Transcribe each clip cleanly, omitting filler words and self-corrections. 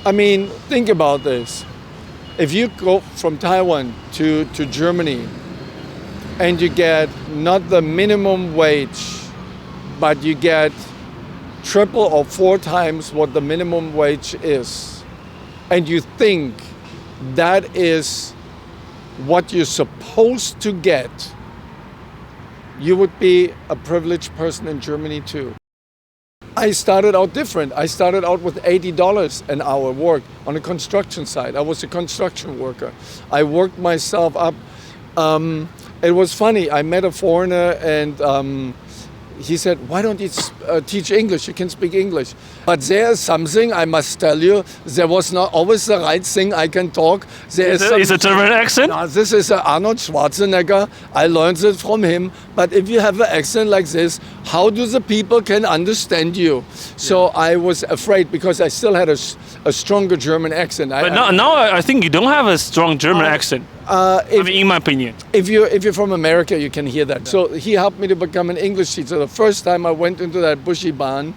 I mean, think about this. If you go from Taiwan to Germany and you get not the minimum wage, but you get triple or 4 times what the minimum wage is, and you think that is what you're supposed to get, you would be a privileged person in Germany too. I started out different. I started out with $80 an hour work on a construction site. I was a construction worker. I worked myself up. It was funny. I met a foreigner and he said, why don't you teach English? You can speak English. But there is something I must tell you. There was not always the right thing I can talk. Is it German accent? No, this is Arnold Schwarzenegger. I learned it from him. But if you have an accent like this, how do the people can understand you? So I was afraid because I still had a stronger German accent. But now I think you don't have a strong German accent. In my opinion. If you're from America, you can hear that. Yeah. So he helped me to become an English teacher. The first time I went into that bushy barn,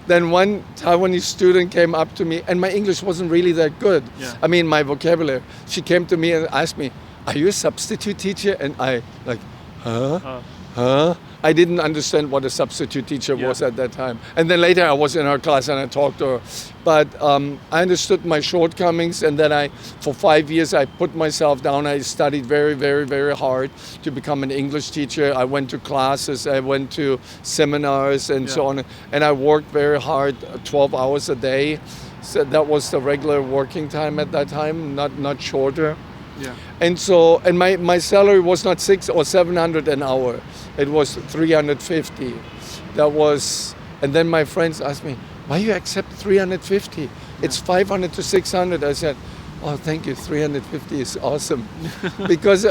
then one Taiwanese student came up to me, and my English wasn't really that good. Yeah. I mean, my vocabulary. She came to me and asked me, "Are you a substitute teacher?" And I huh? I didn't understand what a substitute teacher was at that time. And then later I was in her class and I talked to her. But I understood my shortcomings, and then for 5 years I put myself down. I studied very, very, very hard to become an English teacher. I went to classes, I went to seminars and so on. And I worked very hard, 12 hours a day. So that was the regular working time at that time, not shorter. Yeah. And my salary was not 600 or 700 an hour. It was 350. And then my friends asked me, why you accept 350? It's 500 to 600. I said, oh, thank you, 350 is awesome. Because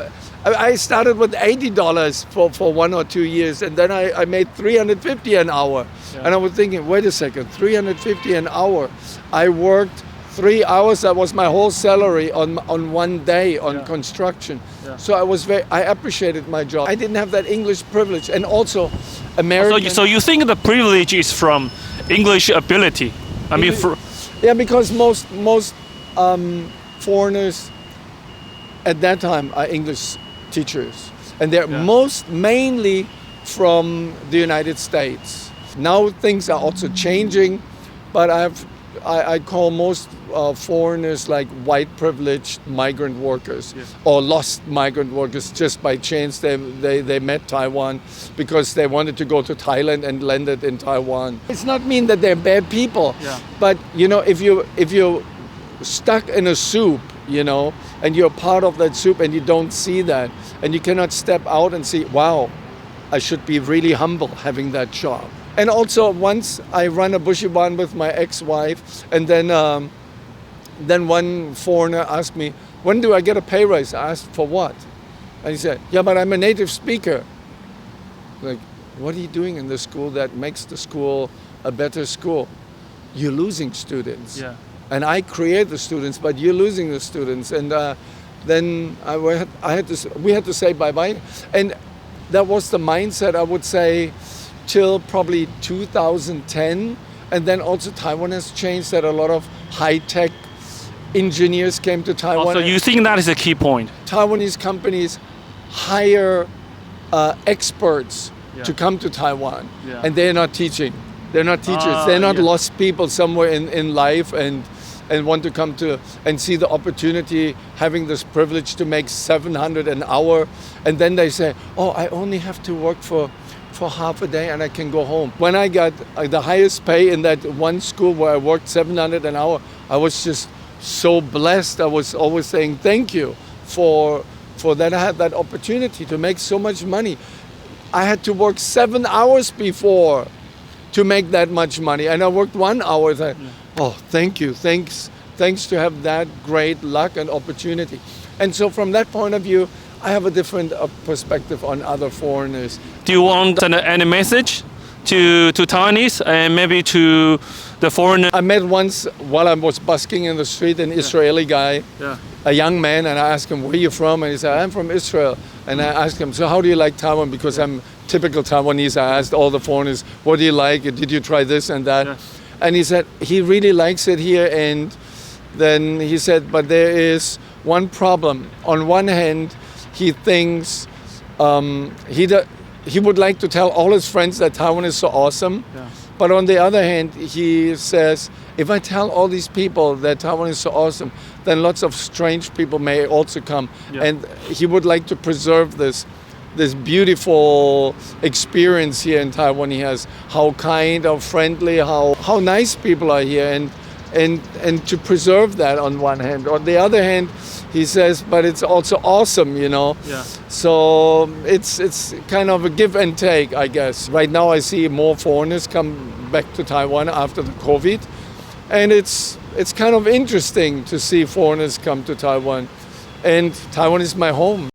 I started with $80 for 1 or 2 years, and then I made 350 an hour. Yeah. And I was thinking, wait a second, 350 an hour. I worked 3 hours, that was my whole salary on one day on construction. Yeah. So I appreciated my job. I didn't have that English privilege, and also American. So you think the privilege is from English ability? I mean, because most foreigners at that time are English teachers, and they're mainly from the United States. Now things are also changing, but I call most foreigners like white privileged migrant workers or lost migrant workers. Just by chance they met Taiwan because they wanted to go to Thailand and landed in Taiwan. It's not mean that they're bad people, but if you're stuck in a soup, and you're part of that soup and you don't see that, and you cannot step out and see, wow, I should be really humble having that job. And also once I ran a bushy barn with my ex-wife, and then one foreigner asked me, when do I get a pay raise? I asked, for what? And he said, yeah, but I'm a native speaker. Like, what are you doing in the school that makes the school a better school? You're losing students. Yeah. And I create the students, but you're losing the students. And then we had to say bye-bye. And that was the mindset, I would say, till probably 2010. And then also Taiwan has changed, that a lot of high-tech engineers came to Taiwan. So you think that is a key point? Taiwanese companies hire experts to come to Taiwan, and they're not teaching. They're not teachers. They're not lost people somewhere in life and want to come to and see the opportunity, having this privilege to make 700 an hour. And then they say, oh, I only have to work for half a day and I can go home. When I got the highest pay in that one school where I worked 700 an hour, I was just so blessed. I was always saying thank you for that. I had that opportunity to make so much money. I had to work 7 hours before to make that much money, and I worked 1 hour. Oh, thank you, thanks to have that great luck and opportunity. And so from that point of view, I have a different perspective on other foreigners. Do you want any message to Taiwanese and maybe to the foreigner? I met once while I was busking in the street an Israeli guy, a young man, and I asked him, where are you from? And he said, I'm from Israel. And I asked him, so how do you like Taiwan? Because I'm typical Taiwanese. I asked all the foreigners, what do you like? Did you try this and that? And he said he really likes it here, and then he said, but there is one problem. On one hand, he thinks he would like to tell all his friends that Taiwan is so awesome. Yeah. But on the other hand, he says, if I tell all these people that Taiwan is so awesome, then lots of strange people may also come. Yeah. And he would like to preserve this beautiful experience here in Taiwan. He has how kind, how friendly, how nice people are here, and to preserve that on one hand. On the other hand, he says, but it's also awesome, you know. Yeah. So it's kind of a give and take, I guess. Right now I see more foreigners come back to Taiwan after the COVID. And it's kind of interesting to see foreigners come to Taiwan. And Taiwan is my home.